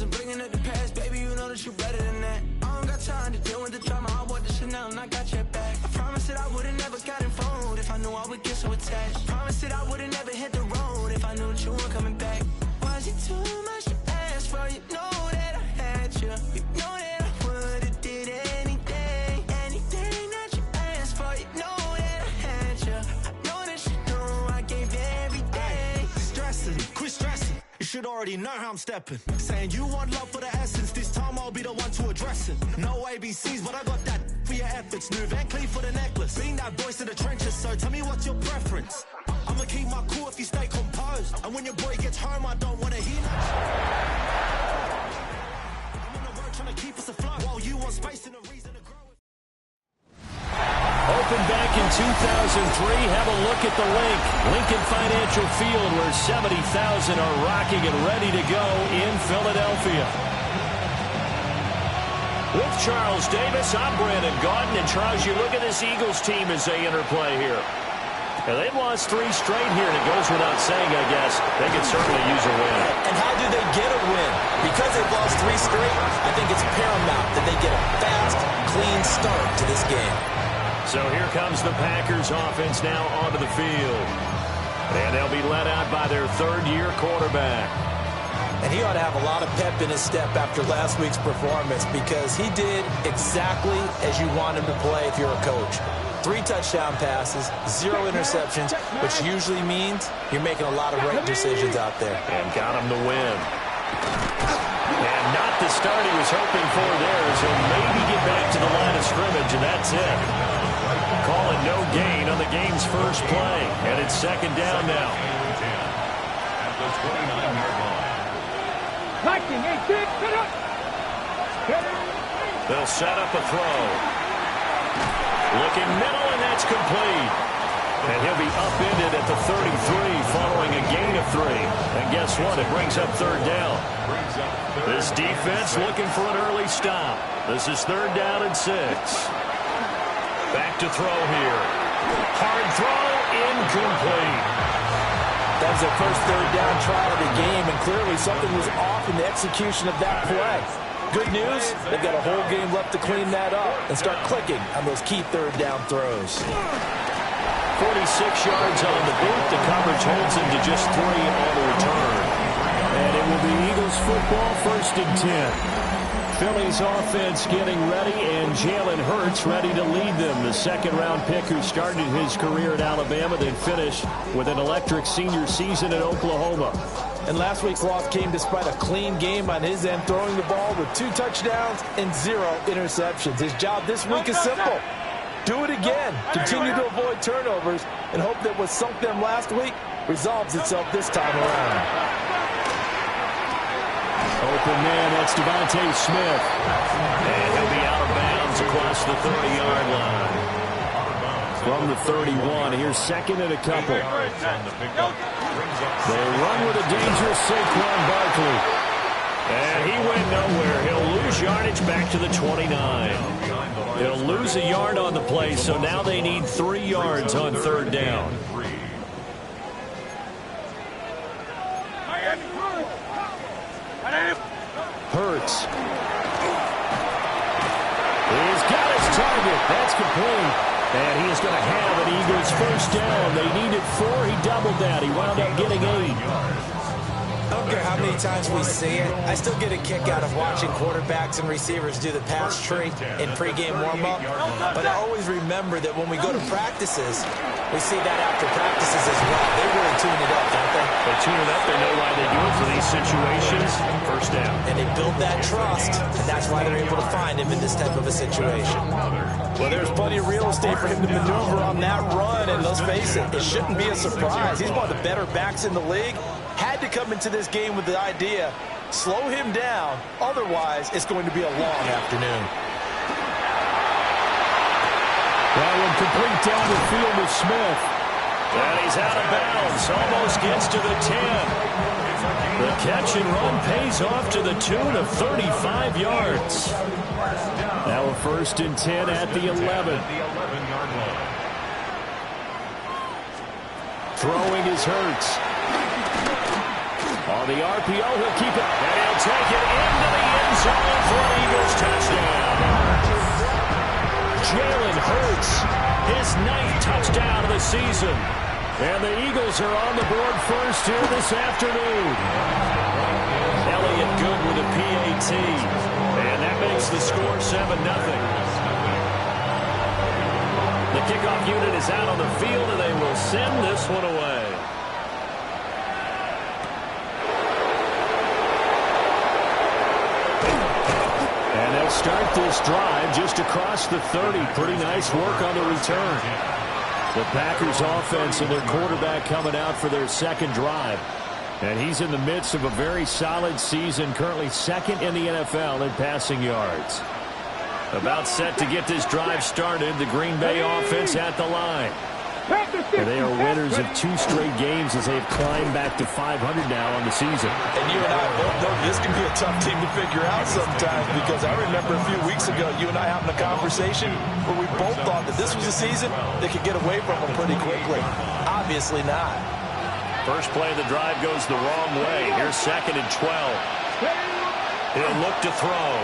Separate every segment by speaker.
Speaker 1: I'm bringing up the past, baby, you know that you better than that. I don't got time to deal with the drama, I bought the Chanel and I got your back. I promise that I would've never gotten phoned if I knew I would get so attached. I promise that I would've never hit the road if I knew that you weren't coming back. Was it too much to ask for? You know that I had you. You know that I would've did anything, anything that you asked for. You know that I had you. I know that you know I gave everything.
Speaker 2: Stressing, quit stressing. You should already know how I'm stepping. Saying you want love for the essence. This time I'll be the one to address it. No ABCs, but I got that for your efforts. New Van Cleef for the necklace. Being that voice in the trenches, so tell me what's your preference. I'ma keep my cool if you stay composed. And when your boy gets home, I don't wanna hear much. I'm on the road trying to keep us afloat while you want space and a reason to grow.
Speaker 3: Opened back in 2003. Have a look at the link. Lincoln Financial Field, where 70,000 are rocking and ready to go in Philadelphia. With Charles Davis, I'm Brandon Gaudin. And Charles, you look at this Eagles team as they interplay here. Now, they've lost 3 straight here, and it goes without saying, I guess, they could certainly use a win.
Speaker 4: And how do they get a win? Because they've lost 3 straight, I think it's paramount that they get a fast, clean start to this game.
Speaker 3: So here comes the Packers offense now onto the field. And they'll be led out by their third-year quarterback.
Speaker 4: And he ought to have a lot of pep in his step after last week's performance, because he did exactly as you want him to play if you're a coach. 3 touchdown passes, 0 interceptions, which usually means you're making a lot of right decisions out there.
Speaker 3: And got him the win. And not the start he was hoping for there, as he'll maybe get back to the line of scrimmage, and that's it. Call it no gain on the game's first play, and it's second down now. They'll set up a throw. Looking middle, and that's complete. And he'll be upended at the 33 following a gain of 3. And guess what? It brings up third down. This defense looking for an early stop. This is third down and 6. Back to throw here. Hard throw, incomplete.
Speaker 4: That was their first third down try of the game, and clearly something was off in the execution of that play. Good news, they've got a whole game left to clean that up and start clicking on those key third down throws.
Speaker 3: 46 yards on the boot. The coverage holds him to just 3 on the return. And it will be Eagles football, 1st and 10. Philly's offense getting ready, and Jalen Hurts ready to lead them. The second-round pick who started his career at Alabama, then finished with an electric senior season at Oklahoma.
Speaker 4: And last week's loss came despite a clean game on his end, throwing the ball with 2 touchdowns and 0 interceptions. His job this week is simple. Do it again. Continue to avoid turnovers and hope that what sunk them last week resolves itself this time around.
Speaker 3: Open man, that's Devontae Smith. And he'll be out of bounds across the 30-yard line. From the 31, here's second and a couple. They run with a dangerous Saquon Barkley. And he went nowhere. He'll lose yardage back to the 29. He'll lose a yard on the play, so now they need 3 yards on third down. Hurts. He's got his target. That's complete. And he is going to have an Eagles first down. They needed 4. He doubled that. He wound up getting 8.
Speaker 4: I don't care how many times we see it, I still get a kick out of watching quarterbacks and receivers do the pass tree in pregame warm-up. But I always remember that when we go to practices, we see that after practices as well. They really tune it up, don't they?
Speaker 3: They tune it up. They know why they do it for these situations. First down.
Speaker 4: And they build that trust, and that's why they're able to find him in this type of a situation. Well, there's plenty of real estate for him to maneuver on that run, and let's face it, it shouldn't be a surprise. He's one of the better backs in the league. Had to come into this game with the idea, slow him down, otherwise it's going to be a long afternoon.
Speaker 3: That one complete down the field with Smith. And he's out of bounds, almost gets to the 10. The catch and run pays off to the tune of 35 yards. Now a 1st and 10 at the 11. Throwing is Hurts. On On the RPO, he'll keep it, and he'll take it into the end zone for an Eagles touchdown. Jalen Hurts, his 9th touchdown of the season. And the Eagles are on the board first here this afternoon. Elliott good with a PAT. And that makes the score 7-0. The kickoff unit is out on the field, and they will send this one away. And they'll start this drive just across the 30. Pretty nice work on the return. The Packers offense and their quarterback coming out for their second drive. And he's in the midst of a very solid season, currently 2nd in the NFL in passing yards. About set to get this drive started, the Green Bay offense at the line. And they are winners of 2 straight games as they have climbed back to 500 now on the season.
Speaker 4: And you and I both know this can be a tough team to figure out sometimes, because I remember a few weeks ago you and I having a conversation where we both thought that this was a season they could get away from them pretty quickly. Obviously not.
Speaker 3: First play of the drive goes the wrong way. Here's 2nd and 12. He'll look to throw.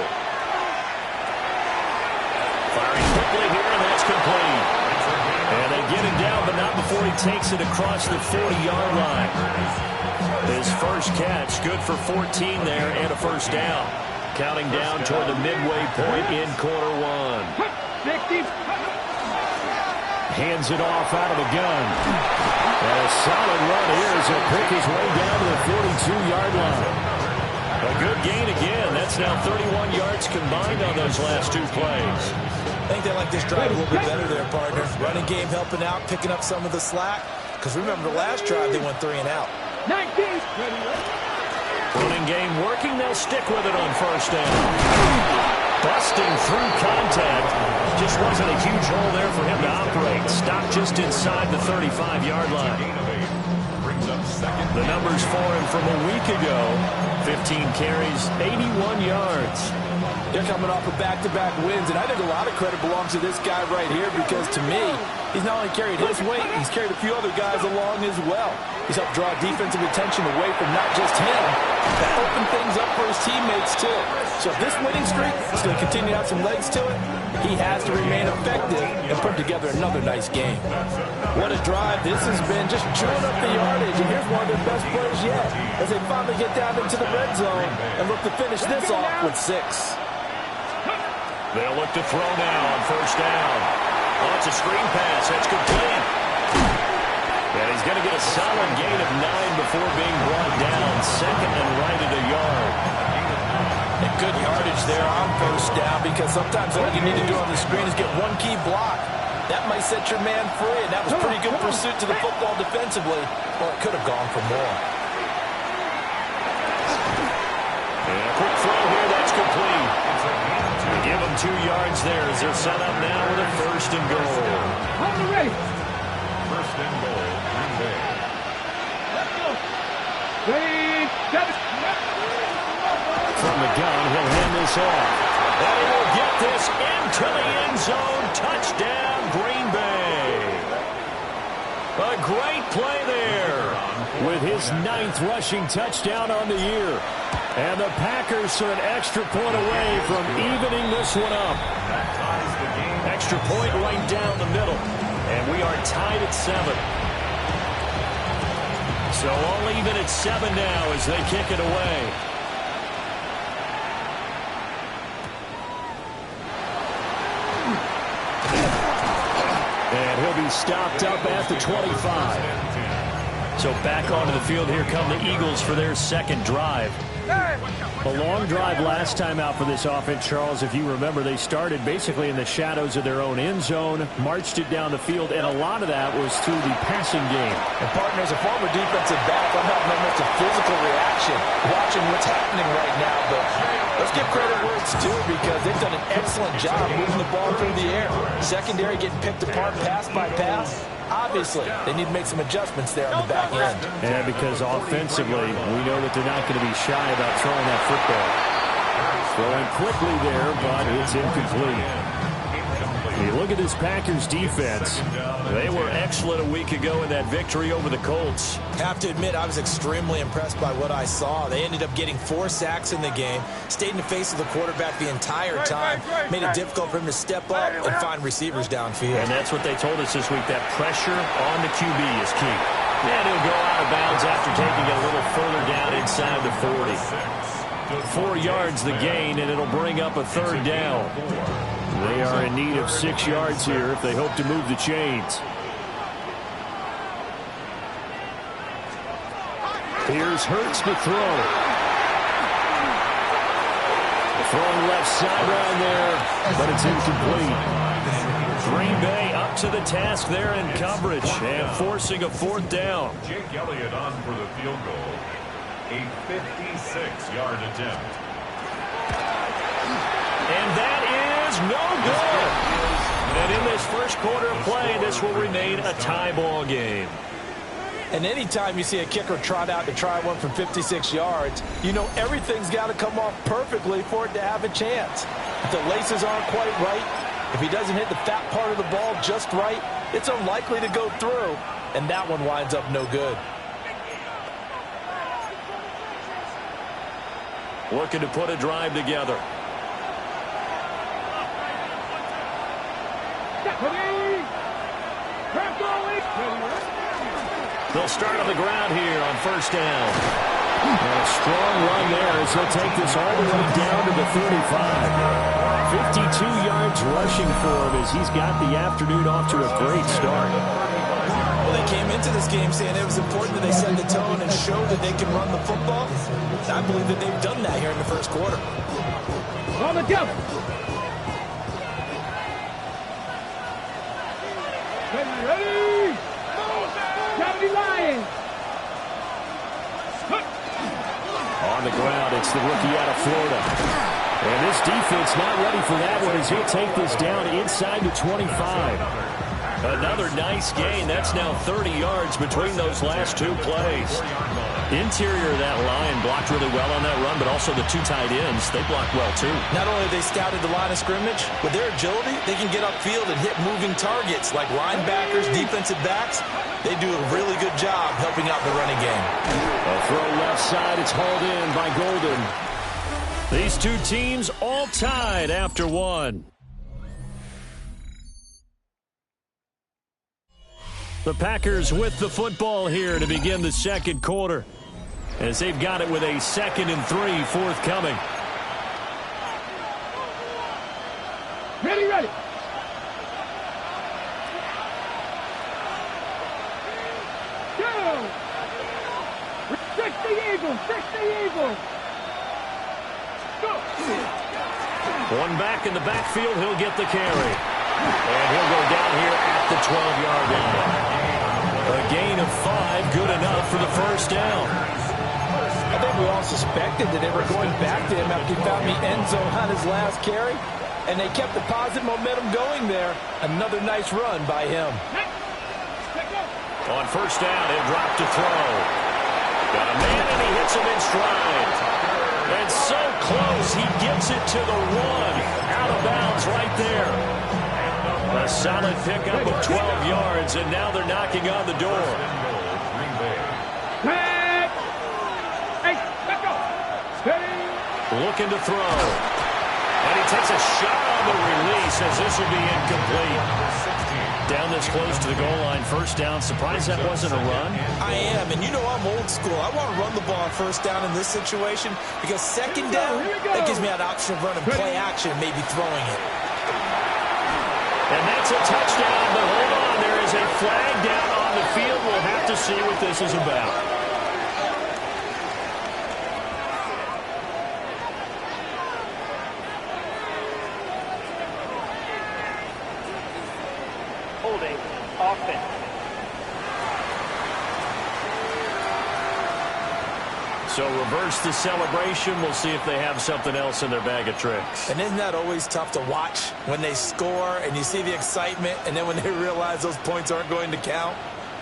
Speaker 3: Firing quickly here, and that's complete. And they get him down, but not before he takes it across the 40-yard line. His first catch, good for 14 there and a first down. Counting down toward the midway point in quarter 1. Hands it off out of the gun. And a solid run here as he'll pick his way down to the 42-yard line. A good gain again. That's now 31 yards combined on those last 2 plays.
Speaker 4: I think they like this drive a little bit better there, partner. Running game helping out, picking up some of the slack. Because remember the last drive, they went 3 and out.
Speaker 3: Running game working, they'll stick with it on first down. Busting through contact. Just wasn't a huge hole there for him to operate. Stopped just inside the 35-yard line. The numbers for him from a week ago. 15 carries, 81 yards.
Speaker 4: They're coming off of back-to-back wins, and I think a lot of credit belongs to this guy right here, because to me, he's not only carried his weight, he's carried a few other guys along as well. He's helped draw defensive attention away from not just him, but open things up for his teammates too. So if this winning streak is going to continue to have some legs to it, he has to remain effective and put together another nice game. What a drive this has been, just chewing up the yardage, and here's one of their best plays yet as they finally get down into the red zone and look to finish this off with 6.
Speaker 3: They'll look to throw now on first down. Oh, it's a screen pass. That's complete. And he's going to get a solid gain of 9 before being brought down. 2nd and right at a yard.
Speaker 4: And good yardage there on first down, because sometimes all you need to do on the screen is get one key block. That might set your man free, and that was pretty good pursuit to the football defensively. Well, it could have gone for more.
Speaker 3: And a quick throw here. That's complete. Give them 2 yards there as they're set up now with a 1st and goal.
Speaker 5: Ready. 1st and goal, Green Bay. Let's go. Ready, set.
Speaker 3: From the gun, he'll hand this off. And he will get this into the end zone. Touchdown, Green Bay. A great play there with his 9th rushing touchdown on the year. And the Packers are an extra point away from evening this one up. Extra point right down the middle. And we are tied at 7. So all even at 7 now as they kick it away. And he'll be stopped up at the 25. So back onto the field here come the Eagles for their second drive. A long drive last time out for this offense, Charles. If you remember, they started basically in the shadows of their own end zone, marched it down the field, and a lot of that was through the passing game.
Speaker 4: And partner, as a former defensive back, I'm having almost a physical reaction watching what's happening right now. But let's give credit where it's due, because they've done an excellent job moving the ball through the air. Secondary getting picked apart pass by pass. Obviously, they need to make some adjustments there on the back end.
Speaker 3: Yeah, because offensively, we know that they're not going to be shy about throwing that football. Throwing quickly there, but it's incomplete. You look at this Packers defense. They were excellent a week ago in that victory over the Colts.
Speaker 4: Have to admit, I was extremely impressed by what I saw. They ended up getting 4 sacks in the game, stayed in the face of the quarterback the entire time, made it difficult for him to step up and find receivers downfield.
Speaker 3: And that's what they told us this week, that pressure on the QB is key. And he'll go out of bounds after taking it a little further down inside the 40. 4 yards the gain, and it'll bring up a 3rd down. They are in need of 6 yards here if they hope to move the chains. Here's Hurts to throw. Throwing left sideline there, but it's incomplete. Green Bay up to the task there in coverage and forcing a 4th down.
Speaker 6: Jake Elliott on for the field goal. A 56-yard attempt.
Speaker 3: And that is no good. And in this first quarter of play, this will remain a tie ball game.
Speaker 4: And anytime you see a kicker trot out to try one from 56 yards, you know everything's got to come off perfectly for it to have a chance. If the laces aren't quite right, if he doesn't hit the fat part of the ball just right, it's unlikely to go through, and that one winds up no good.
Speaker 3: Looking to put a drive together. They'll start on the ground here on 1st down. And a strong run there as he'll take this all the way down to the 35. 52 yards rushing for him as he's got the afternoon off to a great start.
Speaker 4: Well, they came into this game saying it was important that they set the tone and show that they can run the football. I believe that they've done that here in the first quarter.
Speaker 5: On the jump. Ready? Johnny Lions.
Speaker 3: On the ground, it's the rookie out of Florida. And this defense not ready for that one as he'll take this down inside the 25. Another nice gain. That's now 30 yards between those last 2 plays. Interior of that line blocked really well on that run, but also the 2 tight ends, they blocked well too.
Speaker 4: Not only have they scouted the line of scrimmage, with their agility, they can get upfield and hit moving targets like linebackers, defensive backs. They do a really good job helping out the running game.
Speaker 3: A throw left side, it's hauled in by Golden. These 2 teams all tied after 1. The Packers with the football here to begin the second quarter, as they've got it with a 2nd and 3 forthcoming.
Speaker 5: Ready. Go. 60 Eagles. Go.
Speaker 3: One back in the backfield, he'll get the carry. And he'll go down here at the 12-yard line. A gain of 5, good enough for the 1st down.
Speaker 4: I think we all suspected that they were going back to him after he found the end zone on his last carry, and they kept the positive momentum going there. Another nice run by him.
Speaker 3: On 1st down, he'll drop to throw. Got a man, and he hits him in stride. And so close, he gets it to the 1. Out of bounds right there. A solid pickup of 12 yards, and now they're knocking on the door. Looking to throw. And he takes a shot on the release as this will be incomplete. Down this close to the goal line, 1st down. Surprised that wasn't a run?
Speaker 4: I am, and you know I'm old school. I want to run the ball on 1st down in this situation because 2nd down, that gives me that option of running play action, maybe throwing it.
Speaker 3: And that's a touchdown, but hold on. There is a flag down on the field. We'll have to see what this is about.
Speaker 7: Holding offense.
Speaker 3: So reverse the celebration. We'll see if they have something else in their bag of tricks.
Speaker 4: And isn't that always tough to watch when they score and you see the excitement and then when they realize those points aren't going to count?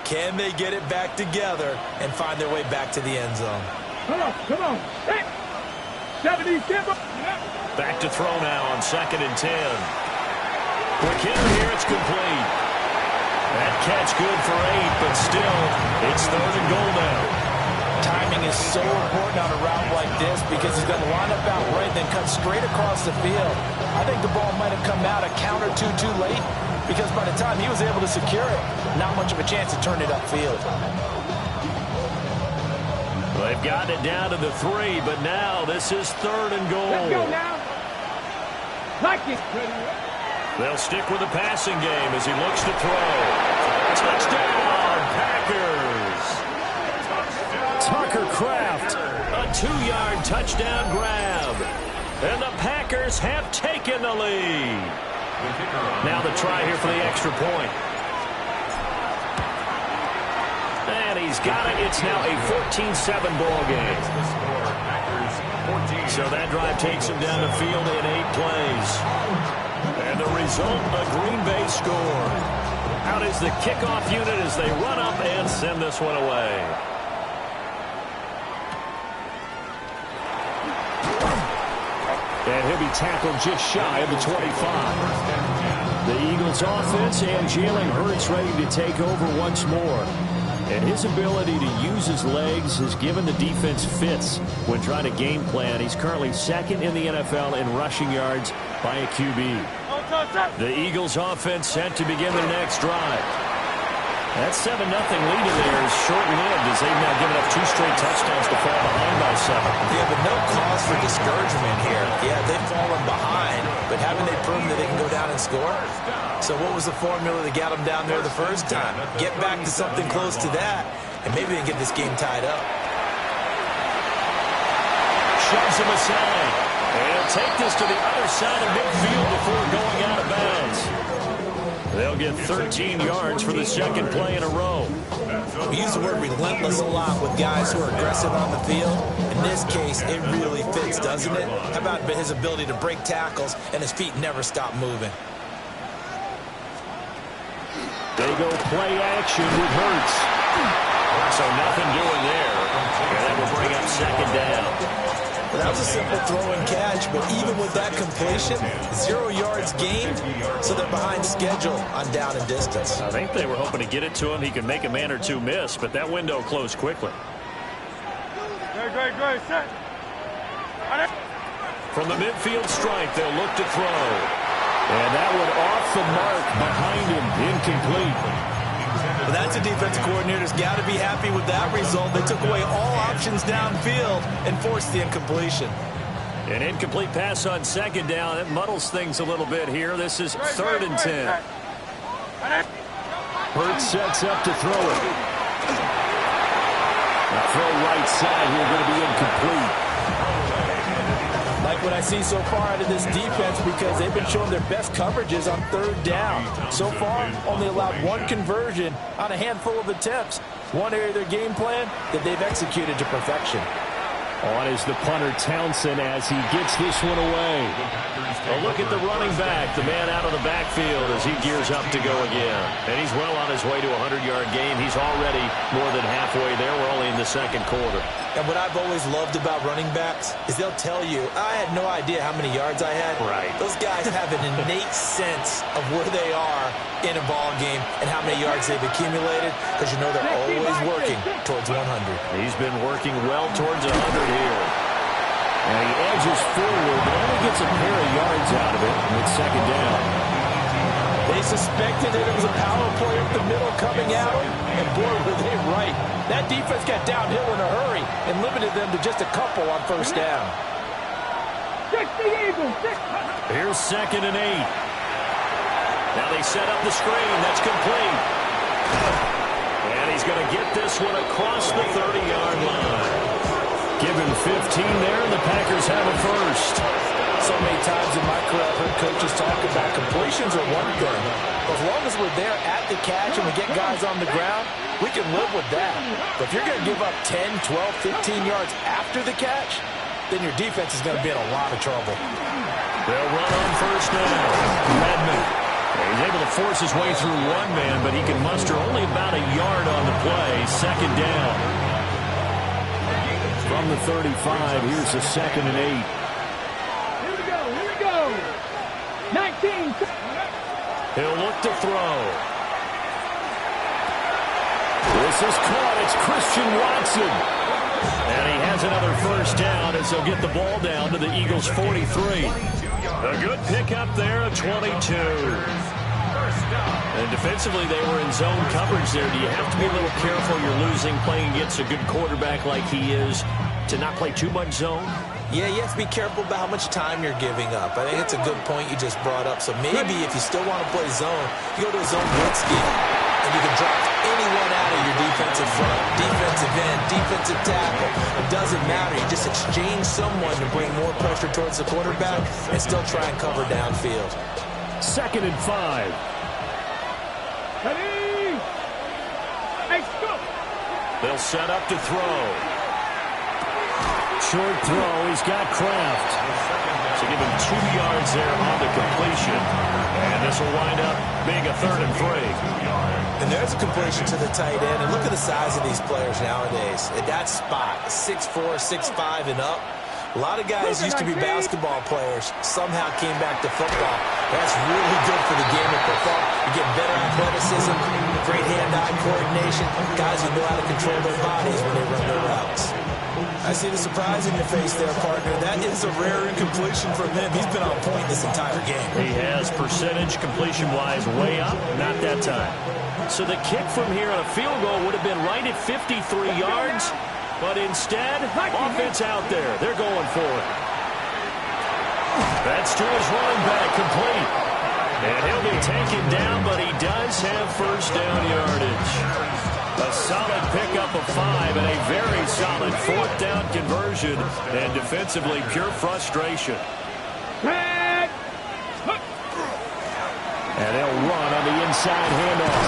Speaker 4: Can they get it back together and find their way back to the end zone?
Speaker 5: Come on. Hey. 70,
Speaker 3: Back to throw now on 2nd and 10. Quick hitter here, it's complete. That catch good for 8, but still, it's 3rd and goal now.
Speaker 4: Timing is so important on a route like this because he's going to line up out right, then cut straight across the field. I think the ball might have come out a count or two too late because by the time he was able to secure it, not much of a chance to turn it upfield.
Speaker 3: They've gotten it down to the 3, but now this is 3rd and goal.
Speaker 5: Let's go now. Like it.
Speaker 3: They'll stick with the passing game as he looks to throw. Touchdown, Packers! Tucker Kraft, a 2-yard touchdown grab. And the Packers have taken the lead. Now the try here for the extra point. And he's got it. It's now a 14-7 ball game. So that drive takes him down the field in 8 plays. And the result, a Green Bay score. Out is the kickoff unit as they run up and send this one away. And he'll be tackled just shy of the 25. The Eagles offense and Jalen Hurts ready to take over once more. And his ability to use his legs has given the defense fits when trying to game plan. He's currently 2nd in the NFL in rushing yards by a QB. The Eagles offense set to begin their next drive. That 7-0 lead in there is short-lived as they've now given up 2 straight touchdowns to fall behind by 7.
Speaker 4: Yeah, but no cause for discouragement here. Yeah, they've fallen behind, but haven't they proven that they can go down and score? So what was the formula that got them down there the first time? Get back to something close to that, and maybe they can get this game tied up.
Speaker 3: Shoves him aside. And he'll take this to the other side of midfield before going out of bounds. They'll get 13 yards for the 2nd play in a row.
Speaker 4: We use the word relentless a lot with guys who are aggressive on the field. In this case, it really fits, doesn't it? How about his ability to break tackles and his feet never stop moving?
Speaker 3: They go play action with Hurts. So nothing doing there. And that will bring up 2nd down.
Speaker 4: Well, that was a simple throw and catch, but even with that completion, 0 yards gained, so they're behind schedule on down and distance.
Speaker 3: I think they were hoping to get it to him. He could make a man or 2 miss, but that window closed quickly.
Speaker 5: Great, set.
Speaker 3: From the midfield stripe, they'll look to throw. And that one off the mark behind him, incomplete.
Speaker 4: Well, that's a defensive coordinator's got to be happy with that result. They took away all options downfield and forced the incompletion.
Speaker 3: An incomplete pass on 2nd down. It muddles things a little bit here. This is 3rd and 10. Hurts sets up to throw it. The throw right side here going to be incomplete.
Speaker 4: Like what I see so far out of this defense because they've been showing their best coverages on 3rd down. So far, only allowed 1 conversion on a handful of attempts. One area of their game plan that they've executed to perfection.
Speaker 3: On is the punter Townsend as he gets this one away. A look at the running back, the man out of the backfield as he gears up to go again. And he's well on his way to a 100-yard game. He's already more than halfway there. We're only in the 2nd quarter.
Speaker 4: And what I've always loved about running backs is they'll tell you, I had no idea how many yards I had.
Speaker 3: Right.
Speaker 4: Those guys have an innate sense of where they are in a ball game and how many yards they've accumulated because you know they're always working towards 100.
Speaker 3: He's been working well towards 100 here. And he edges forward, but only gets a pair of yards out of it, and it's 2nd down.
Speaker 4: They suspected that it was a power play up the middle coming out, and boy, were they right. That defense got downhill in a hurry and limited them to just a couple on 1st down.
Speaker 5: Check the Eagles.
Speaker 3: Here's 2nd and 8. Now they set up the screen. That's complete. And he's going to get this one across the 30-yard line. Give him 15 there, and the Packers have a first.
Speaker 4: So many times in my career, I've heard coaches talk about completions are one thing. As long as we're there at the catch and we get guys on the ground, we can live with that. But if you're going to give up 10, 12, 15 yards after the catch, then your defense is going to be in a lot of trouble.
Speaker 3: They'll run on 1st down. Redmond. He's able to force his way through 1 man, but he can muster only about a yard on the play. 2nd down. From the 35, here's a 2nd and 8.
Speaker 5: Here we go. 19.
Speaker 3: He'll look to throw. This is caught. It's Christian Watson. And he has another first down as they'll get the ball down to the Eagles' 43. A good pickup there, a 22. And defensively, they were in zone coverage there. Do you have to be a little careful? You're losing, playing against a good quarterback like he is, to not play too much zone?
Speaker 4: Yeah, you have to be careful about how much time you're giving up. I think it's a good point you just brought up. So maybe if you still want to play zone, you go to a zone blitz scheme, and you can drop anyone out of your defensive front, defensive end, defensive tackle. It doesn't matter. You just exchange someone to bring more pressure towards the quarterback and still try and cover downfield.
Speaker 3: 2nd and 5. They'll set up to throw. Short throw. He's got Kraft. So give him 2 yards there on the completion. And this will wind up being a 3rd and 3.
Speaker 4: And there's a completion to the tight end. And look at the size of these players nowadays. At that spot, 6'4", 6'5", and up. A lot of guys used to be basketball players, somehow came back to football. That's really good for the game of football. You get better athleticism, great hand-eye coordination, guys who know how to control their bodies when they run their routes. I see the surprise in your face there, partner. That is a rare incompletion from him. He's been on point this entire game.
Speaker 3: He has percentage completion-wise way up, not that time. So the kick from here on a field goal would have been right at 53 yards. But instead, offense out there. They're going for it. That's to his running back, complete. And he'll be taken down, but he does have first down yardage. A solid pickup of 5 and a very solid 4th down conversion. And defensively, pure frustration. And they'll run on the inside handoff.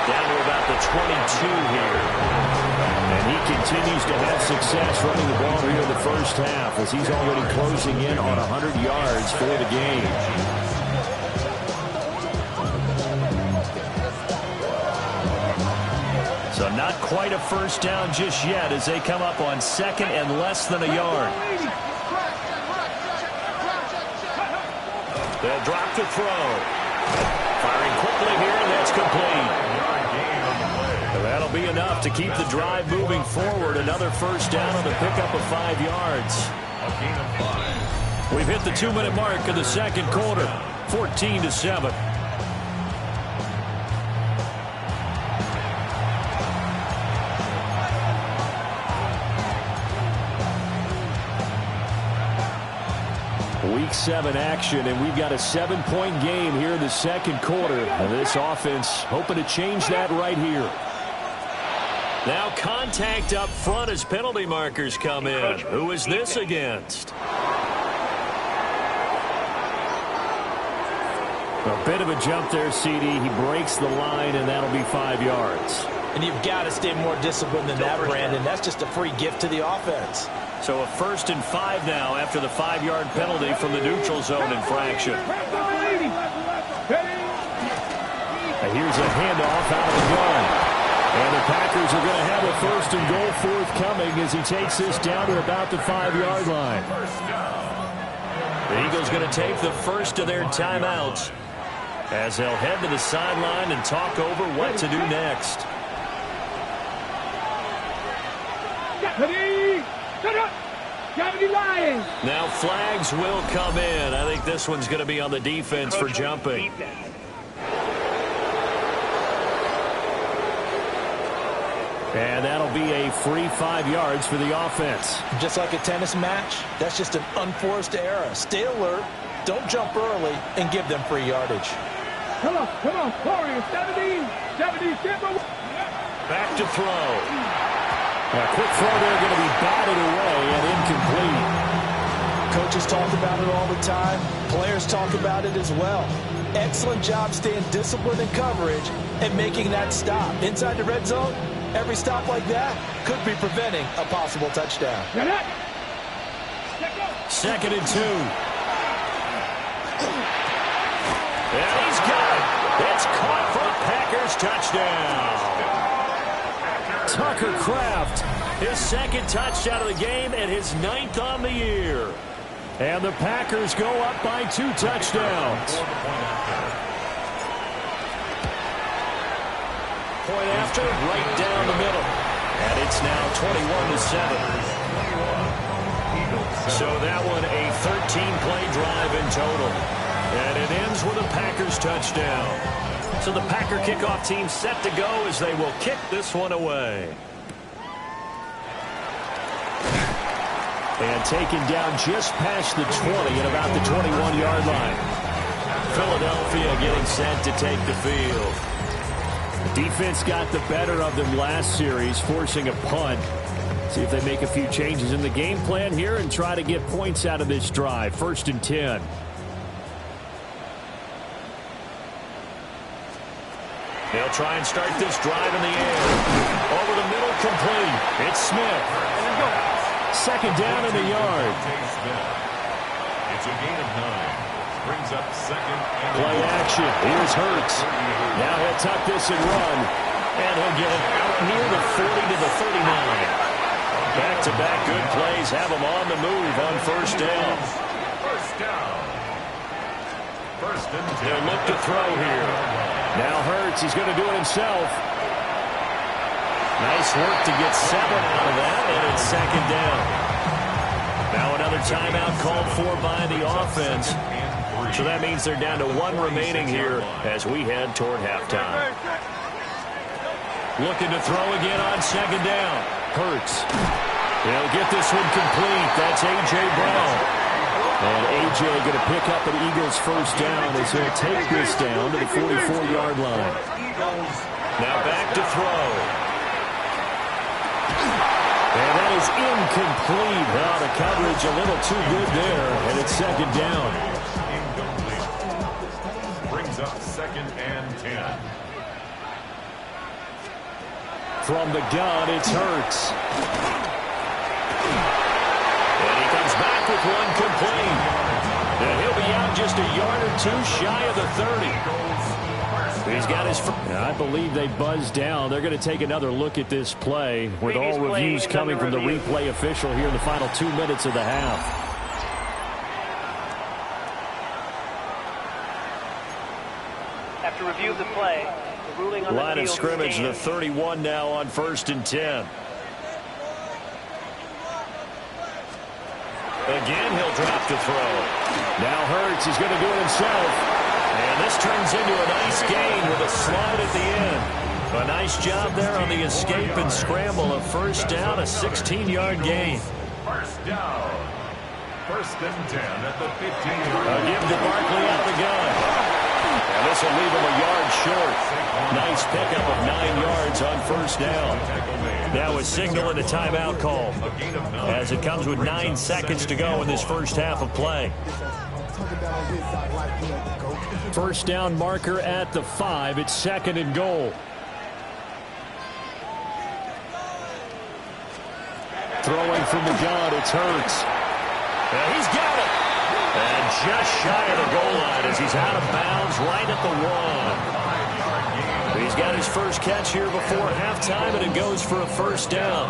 Speaker 3: Down to about the 22 here. And he continues to have success running the ball here in the first half as he's already closing in on 100 yards for the game. So not quite a first down just yet as they come up on 2nd and less than a yard. They'll drop to throw. Firing quickly here, and that's complete. That'll be enough to keep the drive moving forward. Another first down on the pickup of 5 yards. We've hit the 2-minute mark of the 2nd quarter. 14-7. Week 7 action, and we've got a 7-point game here in the 2nd quarter. And this offense hoping to change that right here. Now contact up front as penalty markers come in. Who is this against? A bit of a jump there, CD. He breaks the line, and that'll be 5 yards.
Speaker 4: And you've got to stay more disciplined than that, Brandon. That's just a free gift to the offense.
Speaker 3: So a 1st and 5 now after the 5-yard penalty from the neutral zone infraction. And here's a handoff out of the gun. And the Packers are going to have a 1st and goal forthcoming as he takes this down to about the 5-yard line. The Eagles going to take the first of their timeouts as they'll head to the sideline and talk over what to do next. Now flags will come in. I think this one's going to be on the defense for jumping. And that'll be a free 5 yards for the offense.
Speaker 4: Just like a tennis match, that's just an unforced error. Stay alert, don't jump early, and give them free yardage.
Speaker 5: Come on, Corey, 70,
Speaker 3: back to throw. A quick throw there going to be batted away and incomplete.
Speaker 4: Coaches talk about it all the time. Players talk about it as well. Excellent job staying disciplined in coverage and making that stop. Inside the red zone, every stop like that could be preventing a possible touchdown.
Speaker 3: 2nd and 2. And he's got it. It's caught for a Packers touchdown. Tucker Kraft, his 2nd touchdown of the game and his 9th on the year. And the Packers go up by 2 touchdowns. Point after, right down the middle. And it's now 21-7. So that one a 13-play drive in total. And it ends with a Packers touchdown. So the Packer kickoff team set to go as they will kick this one away. And taken down just past the 20 at about the 21-yard line. Philadelphia getting set to take the field. The defense got the better of them last series, forcing a punt. See if they make a few changes in the game plan here and try to get points out of this drive. 1st and 10. They'll try and start this drive in the air. Over the middle, complete. It's Smith. 2nd down in the yard.
Speaker 6: It's a gain of 9. Brings up 2nd and
Speaker 3: Play action. Here's Hurts. Now he'll tuck this and run. And he'll get it out near the 40 to the 39. Back-to-back good plays have him on the move on 1st down.
Speaker 6: First down. 1st and 10.
Speaker 3: He'll look to throw here. Now Hurts, he's going to do it himself. Nice work to get 7 out of that, and it's 2nd down. Now another timeout called for by the offense. So that means they're down to 1 remaining here as we head toward halftime. Looking to throw again on 2nd down. Hurts. He'll get this one complete. That's A.J. Brown. And A.J. going to pick up an Eagles 1st down as he'll take this down to the 44-yard line. Now back to throw. And that is incomplete. Well, the coverage a little too good there, and it's 2nd down.
Speaker 6: Incomplete. Brings up 2nd and 10.
Speaker 3: From the gun, it's Hurts. And he comes back with one complete. And he'll be out just a yard or 2 shy of the 30. He's got his... I believe they buzzed down. They're going to take another look at this play with all reviews coming from the replay official here in the final 2 minutes of the half.
Speaker 7: After review of the play, the ruling on
Speaker 3: line
Speaker 7: the
Speaker 3: of
Speaker 7: field
Speaker 3: scrimmage, the
Speaker 7: stands.
Speaker 3: 31 now on 1st and 10. Again, he'll drop to throw. Now Hurts is going to do it himself. And this turns into a nice gain with a slide at the end. A nice job there on the escape and scramble. A 1st down, a 16-yard gain.
Speaker 6: 1st down. 1st and 10 at the 15-yard
Speaker 3: A give to Barkley out of the gun. And this will leave him a yard short. Nice pickup of 9 yards on 1st down. Now a signal and a timeout call as it comes with 9 seconds to go in this first half of play. 1st down marker at the 5. It's 2nd and goal. Throwing from the gun, it's Hurts. And he's got it. And just shy of the goal line as he's out of bounds right at the 1. He's got his first catch here before halftime, and it goes for a 1st down.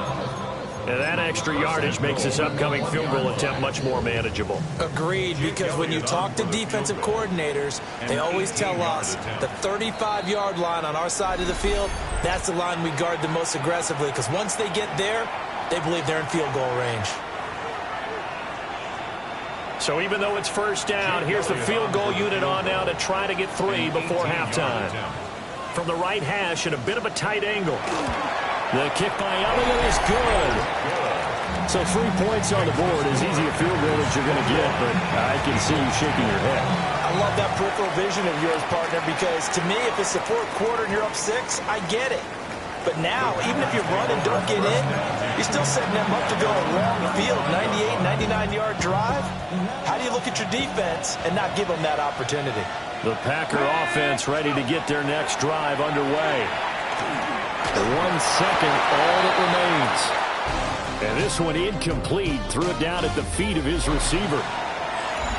Speaker 3: And that extra yardage makes this upcoming field goal attempt much more manageable.
Speaker 4: Agreed, because when you talk to defensive coordinators, they always tell us the 35-yard line on our side of the field, that's the line we guard the most aggressively, because once they get there, they believe they're in field goal range.
Speaker 3: So even though it's 1st down, here's the field goal unit on now to try to get 3 before halftime. From the right hash at a bit of a tight angle. The kick by Elliott is good. So 3 points on the board, as easy a field goal as you're going to get, but I can see you shaking your head.
Speaker 4: I love that peripheral vision of yours, partner, because to me, if it's the 4th quarter and you're up 6, I get it. But now, even if you run and don't get in, you're still setting them up to go a long field, 98, 99-yard drive. How do you look at your defense and not give them that opportunity?
Speaker 3: The Packer offense ready to get their next drive underway. 1 second, all that remains. And this one incomplete. Threw it down at the feet of his receiver.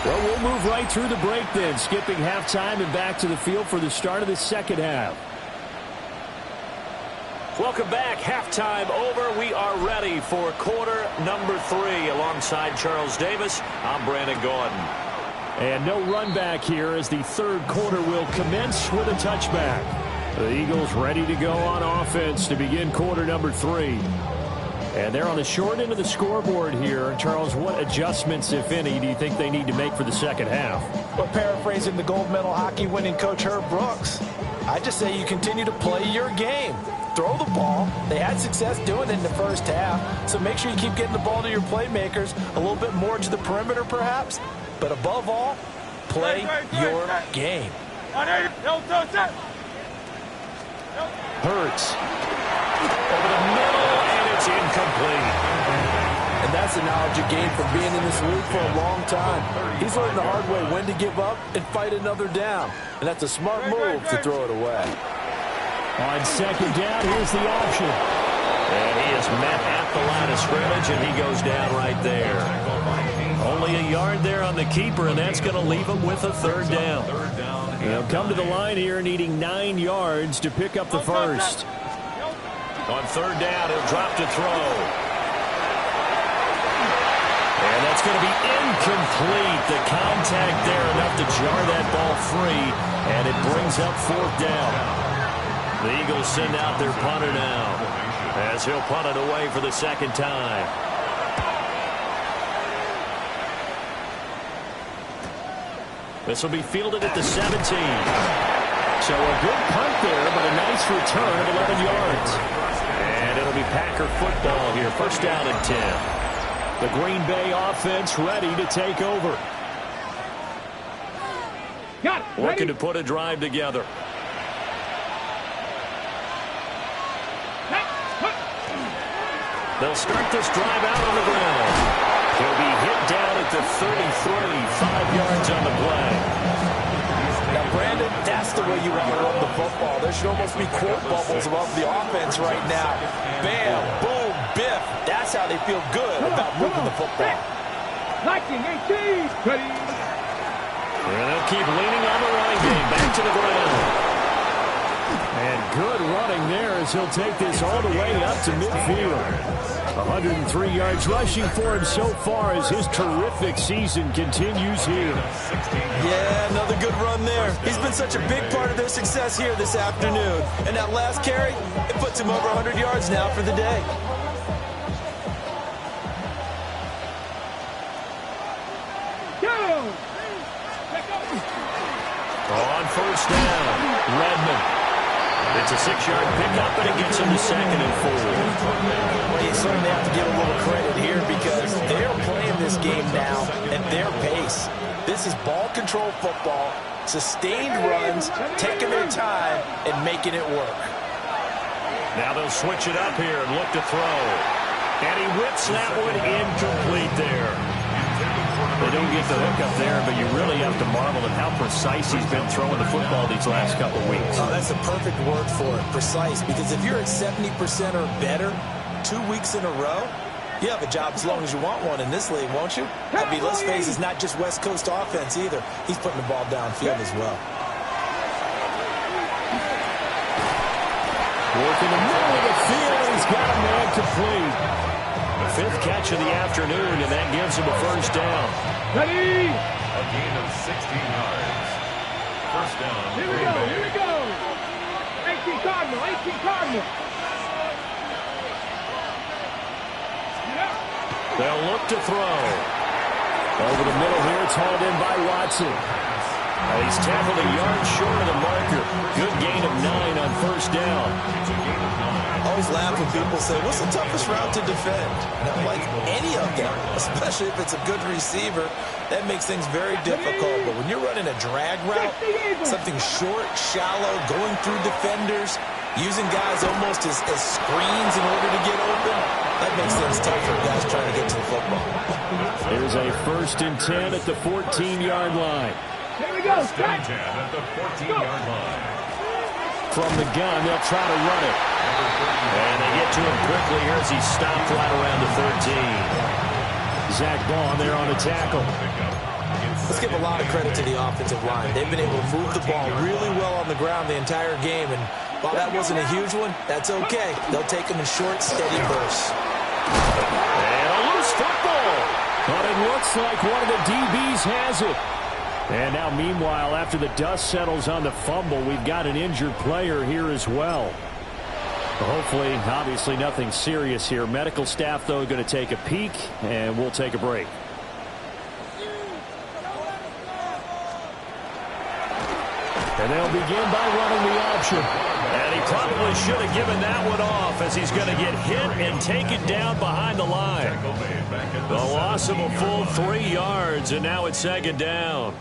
Speaker 3: Well, we'll move right through the break then, skipping halftime and back to the field for the start of the second half. Welcome back. Halftime over. We are ready for quarter number 3. Alongside Charles Davis, I'm Brandon Gordon.
Speaker 8: And no run back here as the third quarter will commence with a touchback. The Eagles ready to go on offense to begin quarter number 3. And they're on the short end of the scoreboard here. Charles, what adjustments, if any, do you think they need to make for the second half?
Speaker 4: Well, paraphrasing the gold medal hockey winning coach Herb Brooks, I just say you continue to play your game. Throw the ball. They had success doing it in the first half, so make sure you keep getting the ball to your playmakers, a little bit more to the perimeter perhaps, but above all, play your game.
Speaker 8: Hurts.
Speaker 3: Over the middle, and it's incomplete.
Speaker 4: And that's the knowledge you gain from being in this league for a long time. He's learned the hard way when to give up and fight another down. And that's a smart move to throw it away.
Speaker 8: On second down, here's the option.
Speaker 3: And he is met at the line of scrimmage, and he goes down right there. Only a yard there on the keeper, and that's going to leave him with a third down.
Speaker 8: They'll come to the line here needing 9 yards to pick up the first.
Speaker 3: On third down, he'll drop to throw. And that's going to be incomplete. The contact there enough to jar that ball free, and it brings up fourth down. The Eagles send out their punter now as he'll punt it away for the second time. This will be fielded at the 17.
Speaker 8: So a good punt there, but a nice return of 11 yards.
Speaker 3: And it'll be Packer football here. First down and 10.
Speaker 8: The Green Bay offense ready to take over.
Speaker 3: Looking to put a drive together. They'll start this drive out on the ground. He'll be hit down at the 33, 5 yards on the play.
Speaker 4: Now, Brandon, that's the way you want to run the football. There should almost be quote bubbles above the offense right now. Bam, boom, biff. That's how they feel good about moving the football.
Speaker 5: And
Speaker 3: they'll keep leaning on the running game. Back to the ground.
Speaker 8: And good running there as he'll take this all the way up to midfield. 103 yards rushing for him so far as his terrific season continues here.
Speaker 4: Yeah, another good run there. He's been such a big part of their success here this afternoon. And that last carry, it puts him over 100 yards now for the day.
Speaker 3: On first down, Redmond. It's a 6-yard pickup, and it gets him to 2nd and 4.
Speaker 4: Well, you certainly have to give a little credit here because they're playing this game now at their pace. This is ball control football, sustained runs, taking their time, and making it work.
Speaker 3: Now they'll switch it up here and look to throw. And he whips that one incomplete there. They don't get the hook up there, but you really have to marvel at how precise he's been throwing the football these last couple of weeks.
Speaker 4: Oh, that's the perfect word for it, precise, because if you're at 70% or better 2 weeks in a row, you have a job as long as you want one in this league, won't you? I mean, let's face it, it's not just West Coast offense either. He's putting the ball downfield as well.
Speaker 8: Working the middle of the field, he's got a man complete.
Speaker 3: The 5th catch of the afternoon, and that gives him a first down.
Speaker 5: Ready?
Speaker 6: A gain of 16 yards. First down.
Speaker 5: Here we go, here we go. 18 Cardinal, 18 Cardinal.
Speaker 3: They'll look to throw.
Speaker 8: Over the middle here, it's hauled in by Watson.
Speaker 3: He's tackled a yard short of the marker. Good gain of 9 on first down.
Speaker 4: Always laugh when people say, what's the toughest route to defend? Not like any of them, especially if it's a good receiver. That makes things very difficult. But when you're running a drag route, something short, shallow, going through defenders, using guys almost as screens in order to get open, that makes things tough for guys trying to get to the football.
Speaker 8: Here's a 1st and 10 at the 14-yard line.
Speaker 5: Here we go.
Speaker 6: First and 10 at the 14-yard line.
Speaker 8: From the gun, they'll try to run it.
Speaker 3: And they get to him quickly here as he stopped right around the 13.
Speaker 8: Zach Bond there on the tackle.
Speaker 4: Let's give a lot of credit to the offensive line. They've been able to move the ball really well on the ground the entire game, and While that wasn't a huge one, that's okay. They'll take them in short, steady bursts.
Speaker 8: And a loose football. But it looks like one of the DBs has it. And now, meanwhile, after the dust settles on the fumble, we've got an injured player here as well. Hopefully, obviously, nothing serious here. Medical staff, though, going to take a peek, and we'll take a break. And they'll begin by running the option. And he probably should have given that one off as he's going to get hit and taken down behind the line. The loss of a full 3 yards, and now it's second down.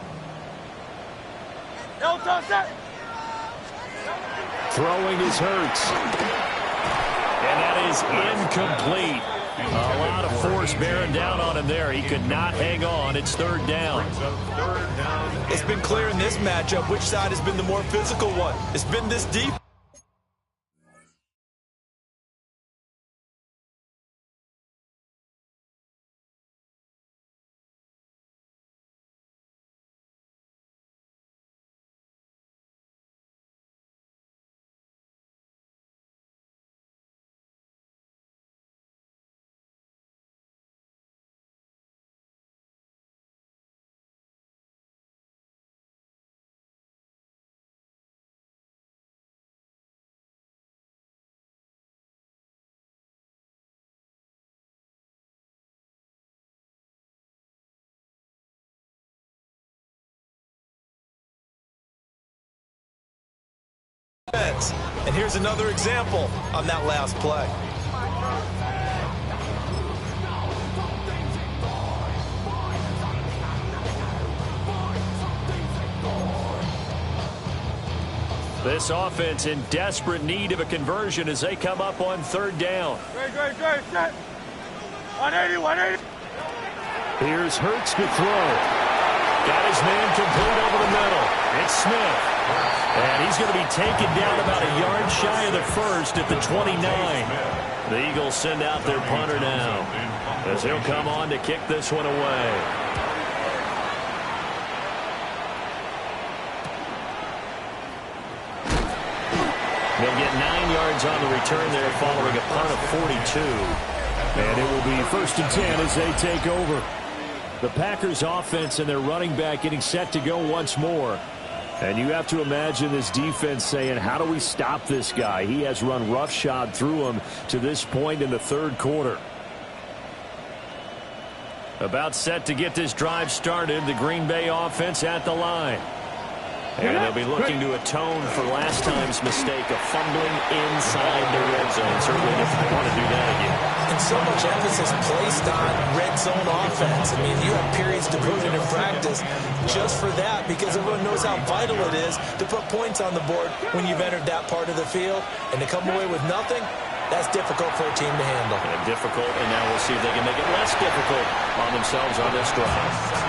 Speaker 8: Throwing is Hurts. And that is incomplete. A lot of force bearing down on him there. He could not hang on. It's third down.
Speaker 4: It's been clear in this matchup which side has been the more physical one. It's been this deep. And here's another example on that last play.
Speaker 8: This offense in desperate need of a conversion as they come up on third down.
Speaker 5: Great, set. 180.
Speaker 8: Here's Hurts to throw. Got his man complete over the middle. It's Smith. And he's going to be taken down about a yard shy of the first at the 29. The Eagles send out their punter now as he'll come on to kick this one away. They'll get 9 yards on the return there following a punt of 42. And it will be 1st and 10 as they take over. The Packers offense and their running back getting set to go once more. And you have to imagine this defense saying, how do we stop this guy? He has run roughshod through him to this point in the third quarter. About set to get this drive started, the Green Bay offense at the line. And they'll be looking to atone for last time's mistake of fumbling inside the red zone. Certainly if they want to do that again.
Speaker 4: And so much emphasis placed on red zone offense. I mean, you have periods devoted in practice just for that because everyone knows how vital it is to put points on the board when you've entered that part of the field. And to come away with nothing, that's difficult for a team to handle.
Speaker 8: And difficult, and now we'll see if they can make it less difficult on themselves on this drive.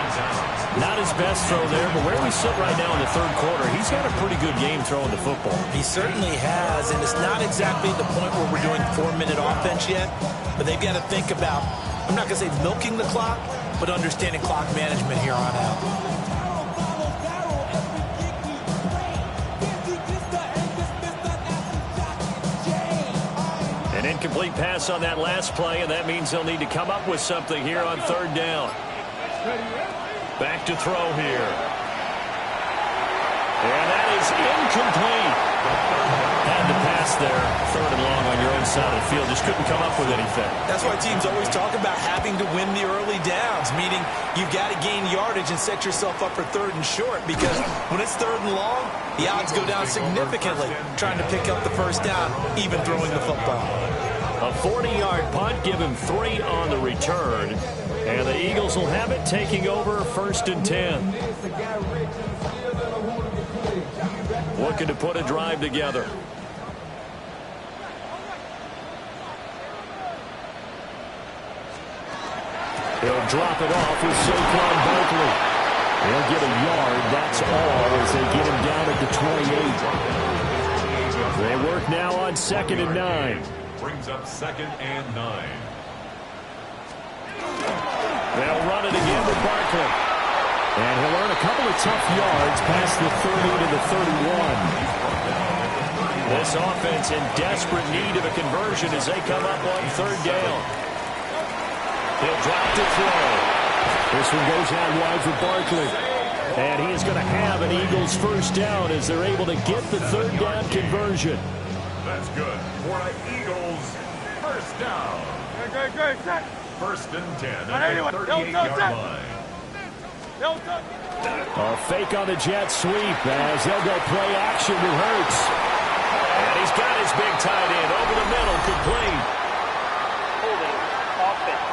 Speaker 8: Not his best throw there, but where we sit right now in the third quarter, he's had a pretty good game throwing the football.
Speaker 4: He certainly has, and it's not exactly the point where we're doing 4-minute offense yet, but they've got to think about, I'm not going to say milking the clock, but understanding clock management here on out.
Speaker 8: An incomplete pass on that last play, and that means they'll need to come up with something here on third down. Back to throw here. And that is incomplete. Had the pass there, third and long on your own side of the field. Just couldn't come up with anything.
Speaker 4: That's why teams always talk about having to win the early downs, meaning you've got to gain yardage and set yourself up for third and short, because when it's third and long, the odds go down significantly trying to pick up the first down, even throwing the football.
Speaker 8: A 40-yard punt, give him 3 on the return. And the Eagles will have it, taking over 1st and 10. Looking to put a drive together. He'll drop it off with Saquon Barkley. He'll get a yard, that's all, as they get him down at the 28. They work now on 2nd and 9.
Speaker 6: Brings up 2nd and 9.
Speaker 8: They'll run it again with Barkley. And he'll earn a couple of tough yards past the 30 to the 31. This offense in desperate need of a conversion as they come up on third down. He'll drop to throw. This one goes out wide for Barkley. And he is going to have an Eagles first down as they're able to get the third down conversion.
Speaker 6: That's good for an Eagles first down.
Speaker 5: Good.
Speaker 6: First and 10 at the 38-yard line.
Speaker 8: A fake on the jet sweep as they'll go play action to Hurts. And he's got his big tight end over the middle, complete.
Speaker 7: Holding offense.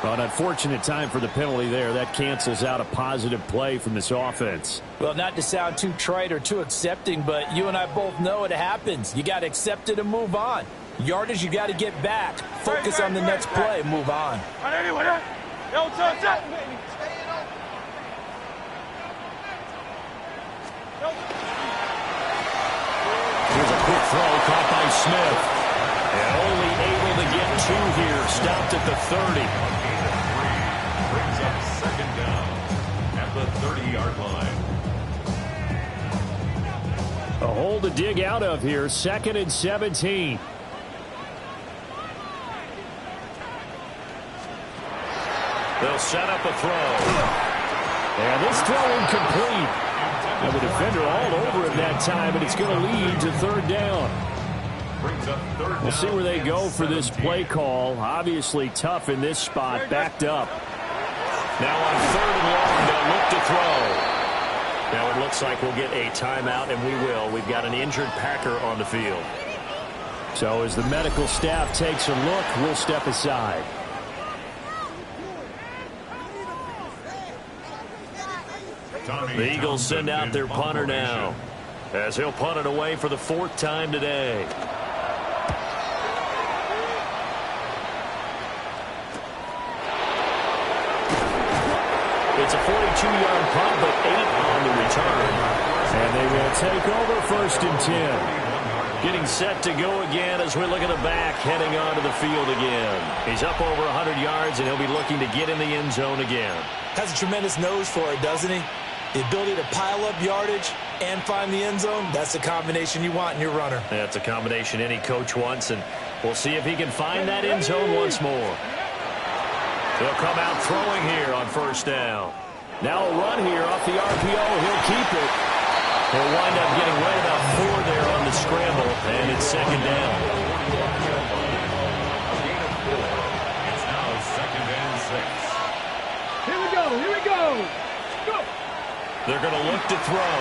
Speaker 8: An unfortunate time for the penalty there. That cancels out a positive play from this offense.
Speaker 4: Well, not to sound too trite or too accepting, but you and I both know it happens. You got to accept it and move on. Yardage, you got to get back. Focus on the next play. Move on.
Speaker 8: Here's a quick throw caught by Smith. And only able to get two here. Stopped at the 30.
Speaker 6: Brings up second down at the 30-yard line.
Speaker 8: A hole to dig out of here. 2nd and 17. They'll set up a throw. And this throw incomplete. And the defender all over him that time, and it's going to lead to third down. We'll see where they go for this play call. Obviously tough in this spot, backed up. Now on 3rd and long, they'll look to throw. Now it looks like we'll get a timeout, and we will. We've got an injured Packer on the field. So as the medical staff takes a look, we'll step aside. The Eagles send out their punter now, as he'll punt it away for the 4th time today. It's a 42-yard punt, but 8 on the return. And they will take over 1st and 10. Getting set to go again as we look at the back, heading onto the field again. He's up over 100 yards, and he'll be looking to get in the end zone again.
Speaker 4: Has a tremendous nose for it, doesn't he? The ability to pile up yardage and find the end zone, that's the combination you want in your runner.
Speaker 8: That's a combination any coach wants, and we'll see if he can find that end zone once more. He'll come out throwing here on 1st down. Now a run here off the RPO. He'll keep it. He'll wind up getting right about 4 there on the scramble, and it's 2nd down.
Speaker 6: It's now 2nd and 6.
Speaker 5: Here we go. Go.
Speaker 8: They're going to look to throw.